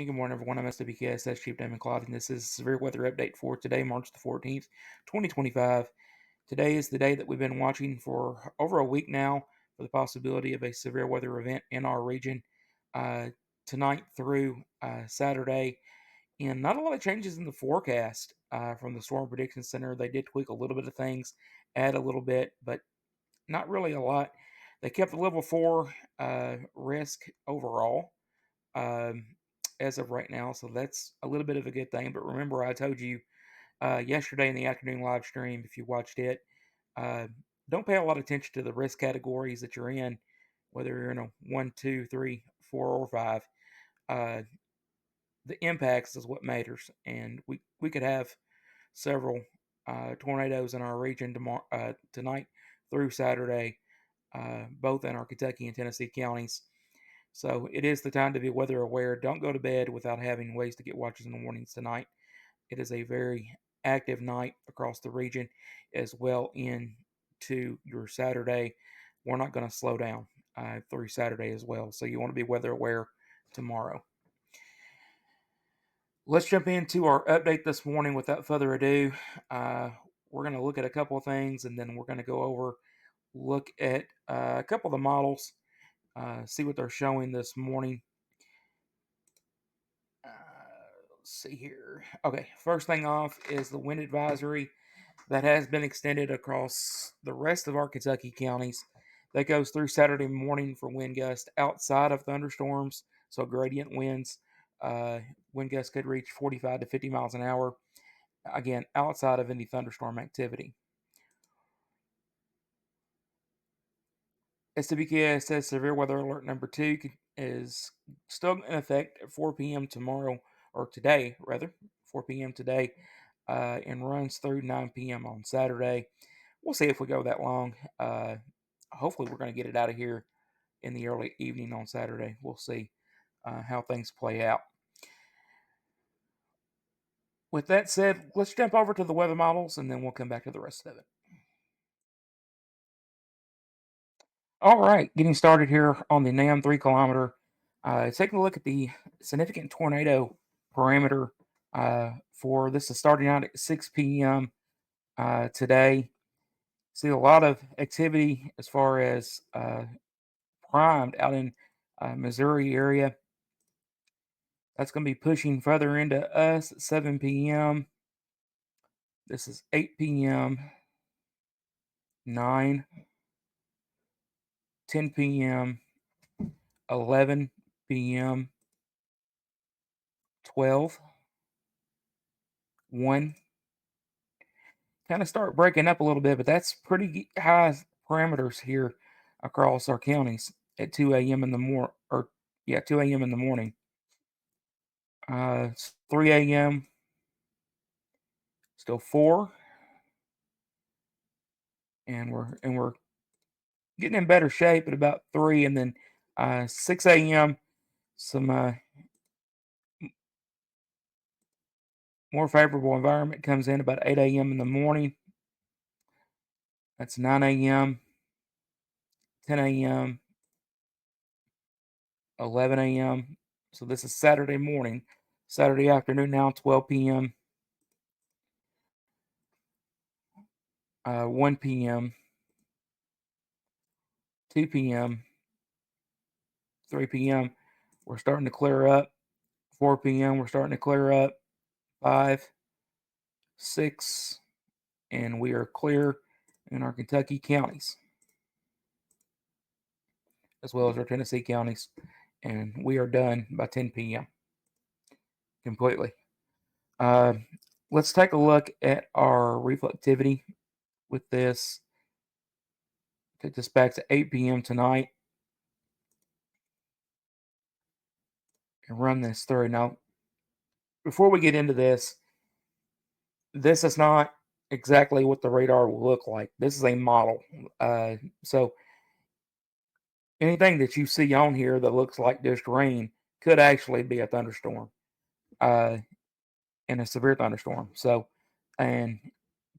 Hey, good morning, everyone. I'm SWKSS Chief Damon CLAUD, and this is Severe Weather Update for today, March the 14th, 2025. Today is the day that we've been watching for over a week now for the possibility of a severe weather event in our region tonight through Saturday. And not a lot of changes in the forecast from the Storm Prediction Center. They did tweak a little bit of things, add a little bit, but not really a lot. They kept the level 4 risk overall. Um, as of right now, so that's a little bit of a good thing. But remember, I told you yesterday in the afternoon live stream, if you watched it, uh, don't pay a lot of attention to the risk categories that you're in, whether you're in a 1, 2, 3, 4, or 5. Uh, the impacts is what matters, and we could have several tornadoes in our region tonight through Saturday, both in our Kentucky and Tennessee counties. So it is the time to be weather aware. Don't go to bed without having ways to get watches in the mornings tonight. It is a very active night across the region as well into your Saturday. We're not going to slow down through Saturday as well. So you want to be weather aware tomorrow. Let's jump into our update this morning without further ado. We're going to look at a couple of things and then we're going to go over, look at a couple of the models, see what they're showing this morning. Let's see here. Okay, first thing off is the wind advisory that has been extended across the rest of our Kentucky counties. That goes through Saturday morning for wind gusts outside of thunderstorms, so gradient winds. Wind gusts could reach 45 to 50 miles an hour, again, outside of any thunderstorm activity. SWKSS Severe Weather Alert number 2 is still in effect at 4 p.m. tomorrow, or today, rather, 4 p.m. today, and runs through 9 p.m. on Saturday. We'll see if we go that long. Hopefully, we're going to get it out of here in the early evening on Saturday. We'll see how things play out. With that said, let's jump over to the weather models, and then we'll come back to the rest of it. All right, getting started here on the NAM 3 kilometer. Taking a look at the significant tornado parameter for this is starting out at 6 p.m. Today. See a lot of activity as far as primed out in Missouri area. That's going to be pushing further into us at 7 p.m. This is 8 p.m., 9, 10 p.m., 11 p.m., 12, 1. Kind of start breaking up a little bit, but that's pretty high parameters here across our counties at 2 a.m. in the 2 a.m. in the morning. 3 a.m. still 4, and we're getting in better shape at about 3, and then 6 a.m. some more favorable environment comes in about 8 a.m. in the morning. That's 9 a.m., 10 a.m., 11 a.m. So this is Saturday morning. Saturday afternoon now, 12 p.m., 1 p.m., 2 p.m., 3 p.m. We're starting to clear up. 4 p.m. We're starting to clear up. 5, 6, and we are clear in our Kentucky counties, as well as our Tennessee counties, and we are done by 10 p.m. completely. Let's take a look at our reflectivity with this. Take this back to 8 p.m. tonight and run this through. Now, before we get into this is not exactly what the radar will look like. This is a model. So anything that you see on here that looks like just rain could actually be a thunderstorm and a severe thunderstorm. So, and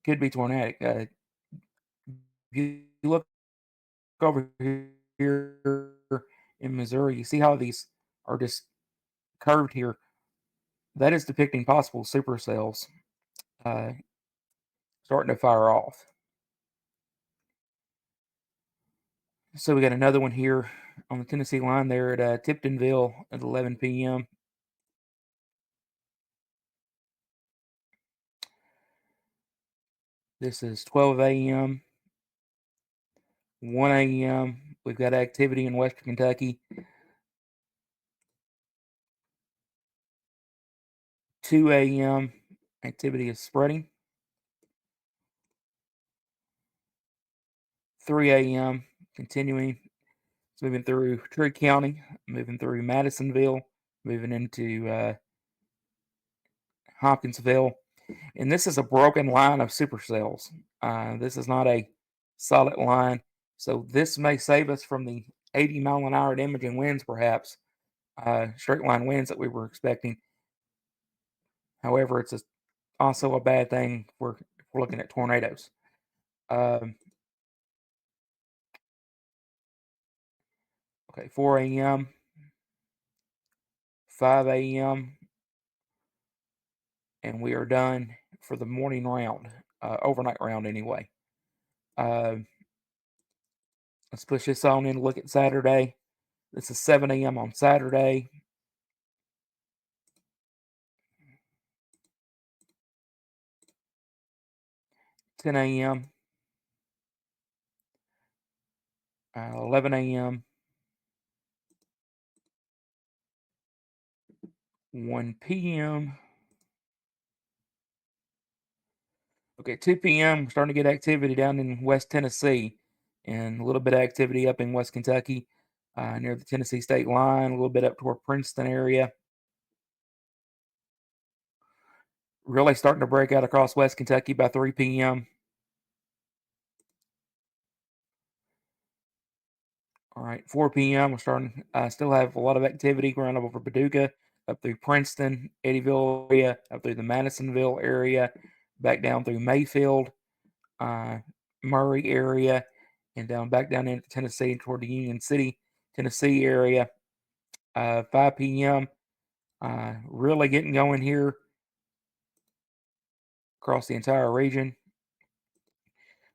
could be tornadic. If you look over here in Missouri, you see how these are just curved here. That is depicting possible supercells starting to fire off. So we got another one here on the Tennessee line there at Tiptonville at 11 p.m. This is 12 a.m., 1 a.m. We've got activity in Western Kentucky. 2 a.m. Activity is spreading. 3 a.m. continuing. It's moving through Trigg County, moving through Madisonville, moving into Hopkinsville. And this is a broken line of supercells. This is not a solid line. So this may save us from the 80-mile-an-hour damaging winds, perhaps, straight line winds that we were expecting. However, it's also a bad thing if we're looking at tornadoes. Okay, 4 a.m., 5 a.m., and we are done for the morning round, overnight round anyway. Let's push this on in and look at Saturday. This is 7 a.m. on Saturday. 10 a.m., 11 a.m., 1 p.m. Okay, 2 p.m. We're starting to get activity down in West Tennessee and a little bit of activity up in West Kentucky near the Tennessee state line, a little bit up toward Princeton area. Really starting to break out across West Kentucky by 3 p.m. All right, 4 p.m. We're starting. Still have a lot of activity going over Paducah, up through Princeton, Eddyville area, up through the Madisonville area, back down through Mayfield, Murray area, and back down into Tennessee toward the Union City, Tennessee area. 5 p.m. Really getting going here across the entire region.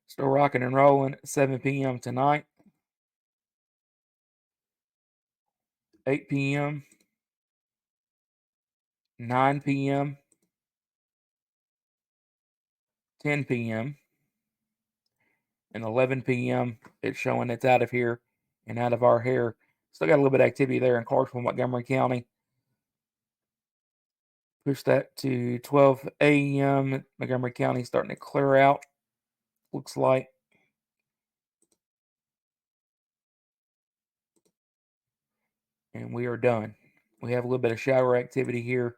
Still rocking and rolling at 7 p.m. tonight. 8 p.m., 9 p.m., 10 p.m., and 11 p.m. It's showing it's out of here and out of our hair. Still got a little bit of activity there in Clarksville, Montgomery County. Push that to 12 a.m. Montgomery County starting to clear out, looks like. And we are done. We have a little bit of shower activity here.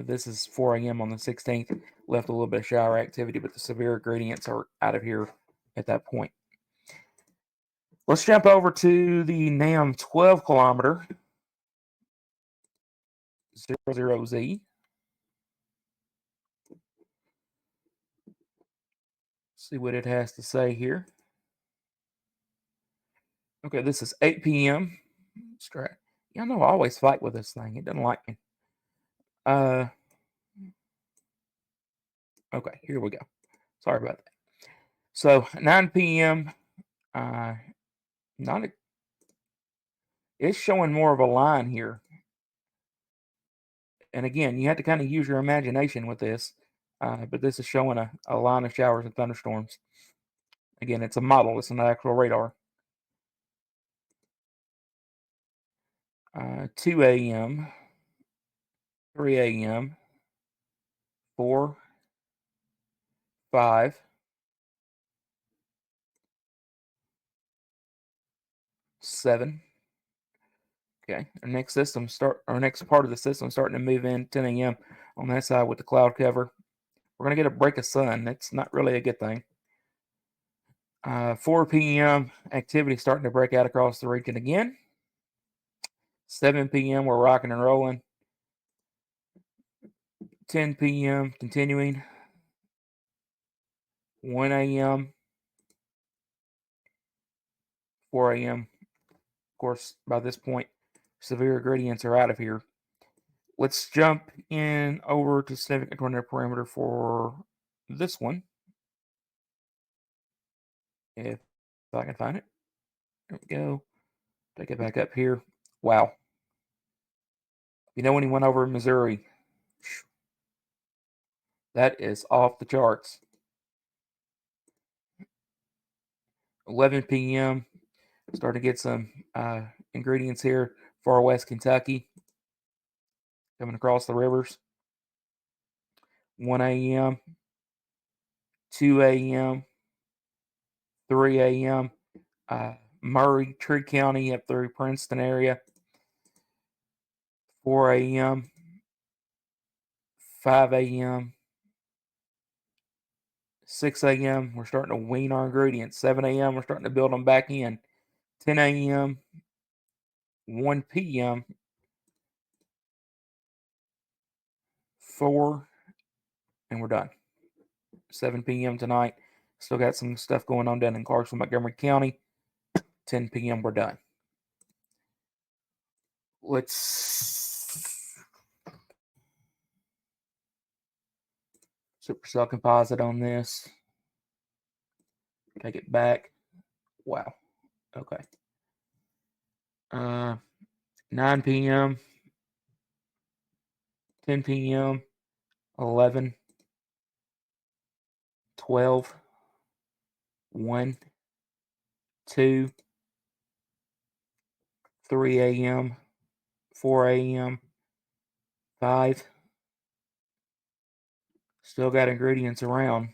This is 4 a.m. on the 16th. Left a little bit of shower activity, but the severe gradients are out of here at that point. Let's jump over to the NAM 12 kilometer 00Z. See what it has to say here. Okay, this is 8 p.m. Y'all know I always fight with this thing. It doesn't like me. Okay, here we go. Sorry about that. So 9 p.m. Not a, it's showing more of a line here. And again, you have to kind of use your imagination with this. But this is showing a line of showers and thunderstorms. Again, it's a model. It's an actual radar. 2 a.m., 3 a.m., 4, 5, 7. Okay, our next part of the system starting to move in 10 a.m. on that side with the cloud cover. We're gonna get a break of sun. That's not really a good thing. 4 p.m. activity starting to break out across the region again. 7 p.m. we're rocking and rolling. 10 p.m. continuing. 1 a.m. 4 a.m. Of course, by this point, severe gradients are out of here. Let's jump in over to significant tornado parameter for this one. If I can find it. There we go. Take it back up here. Wow. You know when he went over Missouri? That is off the charts. 11 p.m. Starting to get some ingredients here. Far west Kentucky. Coming across the rivers. 1 a.m. 2 a.m. 3 a.m. Murray, Tree County up through Princeton area. 4 a.m. 5 a.m. 6 a.m. We're starting to wean our ingredients. 7 a.m. We're starting to build them back in. 10 a.m. 1 p.m. 4, and we're done. 7 p.m. tonight. Still got some stuff going on down in Clarksville, Montgomery County. 10 p.m. we're done. Let's supercell composite on this. Take it back. Wow. Okay. 9 p.m. 10 p.m. 11, 12, 1, 2, 3 a.m., 4 a.m., 5. Still got ingredients around.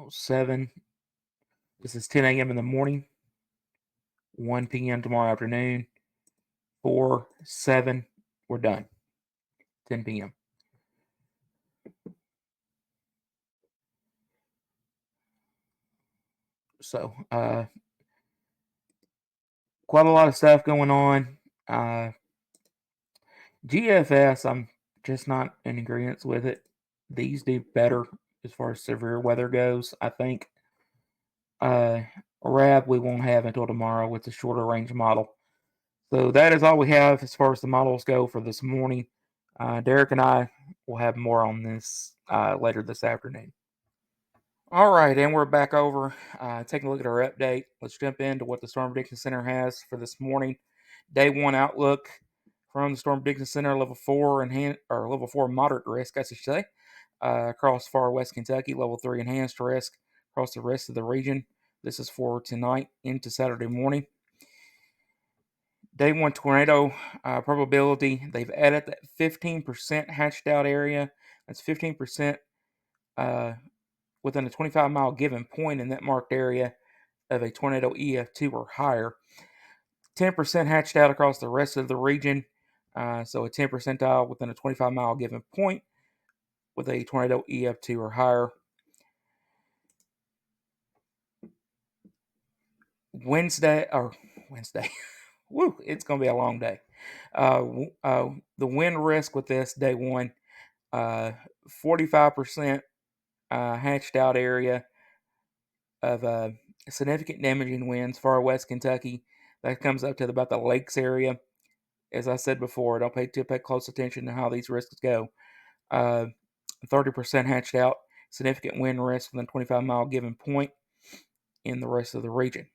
7. This is 10 a.m. in the morning. 1 p.m. tomorrow afternoon. 4, 7. We're done. 10 p.m. So, quite a lot of stuff going on. GFS, I'm just not in agreement with it. These do better as far as severe weather goes, I think. RAB we won't have until tomorrow with the shorter range model. So that is all we have as far as the models go for this morning. Derek and I will have more on this later this afternoon. All right, and we're back over taking a look at our update. Let's jump into what the Storm Prediction Center has for this morning. Day 1 outlook from the Storm Prediction Center, level 4 or level 4 moderate risk, I should say, across far west Kentucky. Level 3 enhanced risk across the rest of the region. This is for tonight into Saturday morning. Day 1 tornado probability. They've added that 15% hatched out area. That's 15% within a 25-mile given point in that marked area of a tornado EF2 or higher. 10% hatched out across the rest of the region. So a 10 percentile within a 25-mile given point with a tornado EF2 or higher. Wednesday. Woo, it's going to be a long day. The wind risk with this day 1, 45% hatched out area of significant damaging winds far west Kentucky. That comes up to about the lakes area. As I said before, don't pay close attention to how these risks go. 30% hatched out, significant wind risk within 25-mile given point in the rest of the region.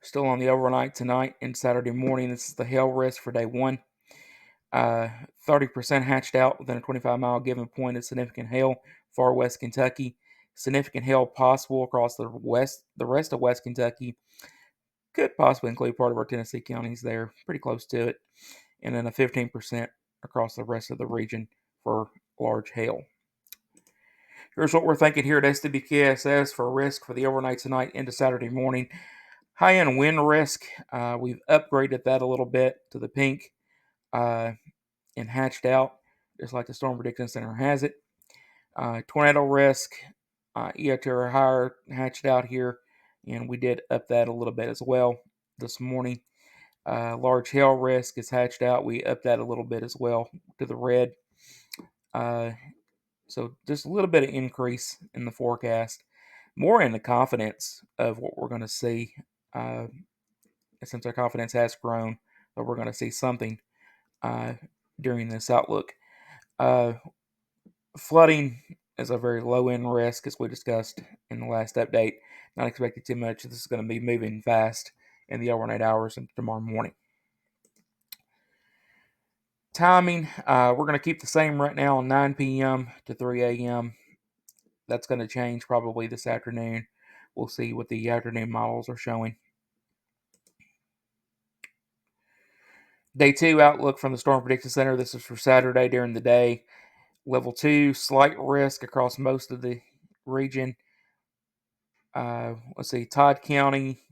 Still on the overnight tonight and Saturday morning. This is the hail risk for day 1. 30% hatched out within a 25-mile given point of significant hail, far west Kentucky. Significant hail possible across the rest of West Kentucky. Could possibly include part of our Tennessee counties there, pretty close to it. And then a 15% across the rest of the region for large hail. Here's what we're thinking here at SWKSS for risk for the overnight tonight into Saturday morning. High-end wind risk, we've upgraded that a little bit to the pink and hatched out, just like the Storm Prediction Center has it. Tornado risk, EF2 or higher, hatched out here, and we did up that a little bit as well this morning. Large hail risk is hatched out. We upped that a little bit as well to the red. So just a little bit of increase in the forecast. More in the confidence of what we're going to see since our confidence has grown that we're going to see something during this outlook. Flooding is a very low end risk, as we discussed in the last update. Not expecting too much. This is going to be moving fast in the overnight hours and tomorrow morning. Timing, we're going to keep the same right now on 9 p.m. to 3 a.m. That's going to change probably this afternoon. We'll see what the afternoon models are showing. Day 2 outlook from the Storm Prediction Center. This is for Saturday during the day. Level 2, slight risk across most of the region. Let's see, Todd County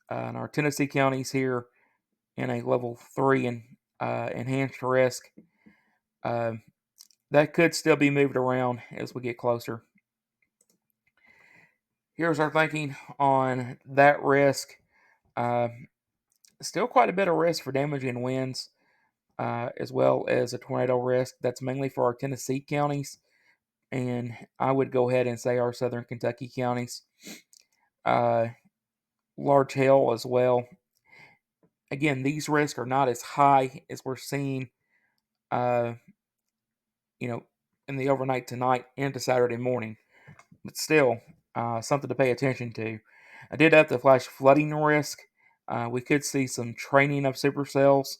and our Tennessee counties here in a level 3 and enhanced risk. That could still be moved around as we get closer. Here's our thinking on that risk. Still quite a bit of risk for damaging winds, as well as a tornado risk. That's mainly for our Tennessee counties, and I would go ahead and say our southern Kentucky counties. Large hail as well. Again, these risks are not as high as we're seeing, in the overnight tonight into Saturday morning, but still something to pay attention to. I did have the flash flooding risk. We could see some training of supercells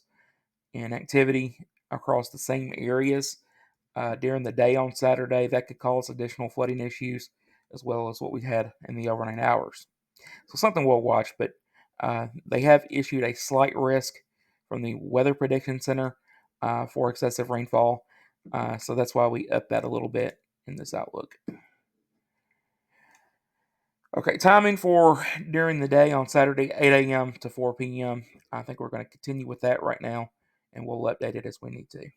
and activity across the same areas during the day on Saturday. That could cause additional flooding issues, as well as what we had in the overnight hours. So something we'll watch, but they have issued a slight risk from the Weather Prediction Center for excessive rainfall. So that's why we upped that a little bit in this outlook. Okay, timing for during the day on Saturday, 8 a.m. to 4 p.m. I think we're going to continue with that right now, and we'll update it as we need to.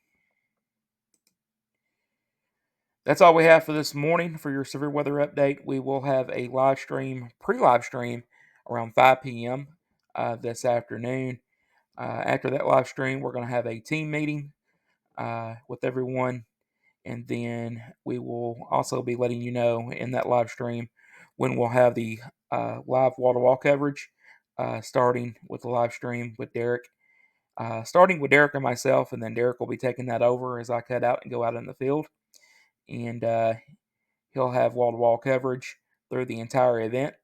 That's all we have for this morning for your severe weather update. We will have a live stream, pre-live stream, around 5 p.m. This afternoon. After that live stream, we're going to have a team meeting with everyone, and then we will also be letting you know in that live stream when we'll have the live wall-to-wall coverage, starting with the live stream with Derek. Starting with Derek and myself, and then Derek will be taking that over as I cut out and go out in the field. And he'll have wall-to-wall coverage through the entire event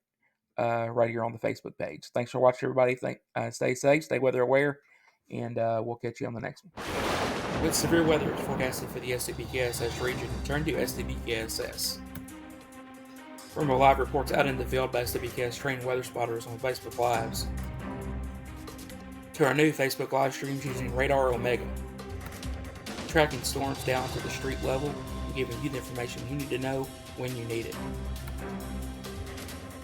right here on the Facebook page. Thanks for watching, everybody. Stay safe, stay weather aware, and we'll catch you on the next one. With severe weather forecasted for the SWKSS region, turn to SWKSS. From our live reports out in the field by SWKS trained weather spotters on Facebook Lives, to our new Facebook live streams using Radar Omega, tracking storms down to the street level and giving you the information you need to know when you need it.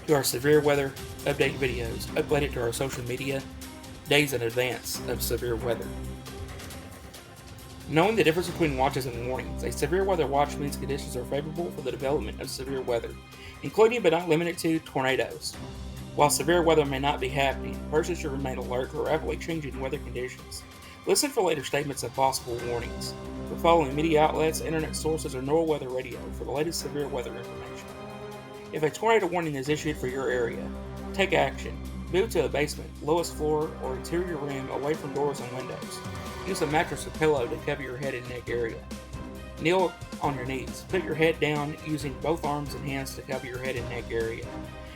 To our severe weather update videos, uploaded to our social media days in advance of severe weather. Knowing the difference between watches and warnings, a severe weather watch means conditions are favorable for the development of severe weather, including but not limited to tornadoes. While severe weather may not be happening, persons should remain alert for rapidly changing weather conditions. Listen for later statements and possible warnings. For following media outlets, internet sources, or NOAA Weather Radio for the latest severe weather information. If a tornado warning is issued for your area, take action. Move to a basement, lowest floor, or interior room away from doors and windows. Use a mattress or pillow to cover your head and neck area. Kneel on your knees. Put your head down using both arms and hands to cover your head and neck area.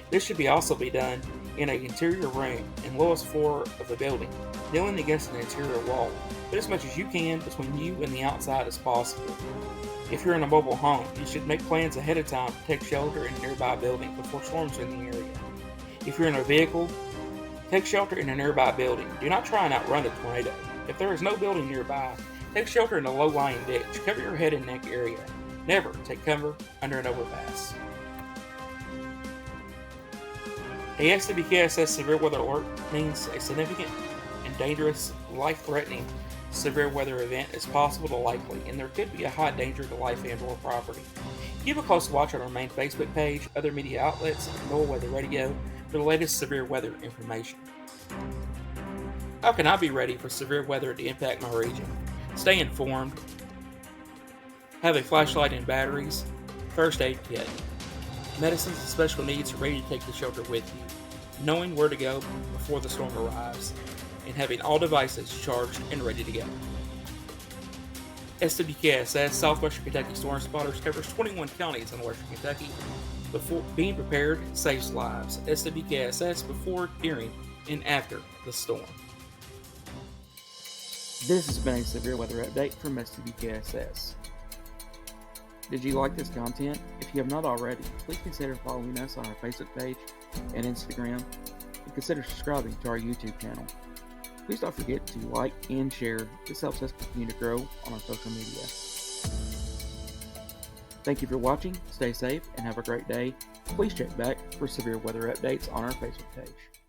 This should also be done in an interior room and lowest floor of the building, kneeling against an interior wall. Put as much as you can between you and the outside as possible. If you're in a mobile home, you should make plans ahead of time to take shelter in a nearby building before storms are in the area. If you're in a vehicle, take shelter in a nearby building. Do not try and outrun a tornado. If there is no building nearby, take shelter in a low-lying ditch. Cover your head and neck area. Never take cover under an overpass. A SWKSS severe weather alert means a significant and dangerous, life-threatening severe weather event is possible to likely, and there could be a high danger to life and or property. Keep a close watch on our main Facebook page, other media outlets, and NOAA Weather Radio for the latest severe weather information. How can I be ready for severe weather to impact my region? Stay informed. Have a flashlight and batteries. First aid kit. Medicines and special needs are ready to take the shelter with you. knowing where to go before the storm arrives, and having all devices charged and ready to go. SWKSS Southwestern Kentucky Storm Spotters covers 21 counties in western Kentucky. Before being prepared saves lives. SWKSS before, during, and after the storm. This has been a severe weather update from SWKSS. Did you like this content? If you have not already, please consider following us on our Facebook page and Instagram, and consider subscribing to our YouTube channel. Please don't forget to like and share. This helps us continue to grow on our social media. Thank you for watching. Stay safe and have a great day. Please check back for severe weather updates on our Facebook page.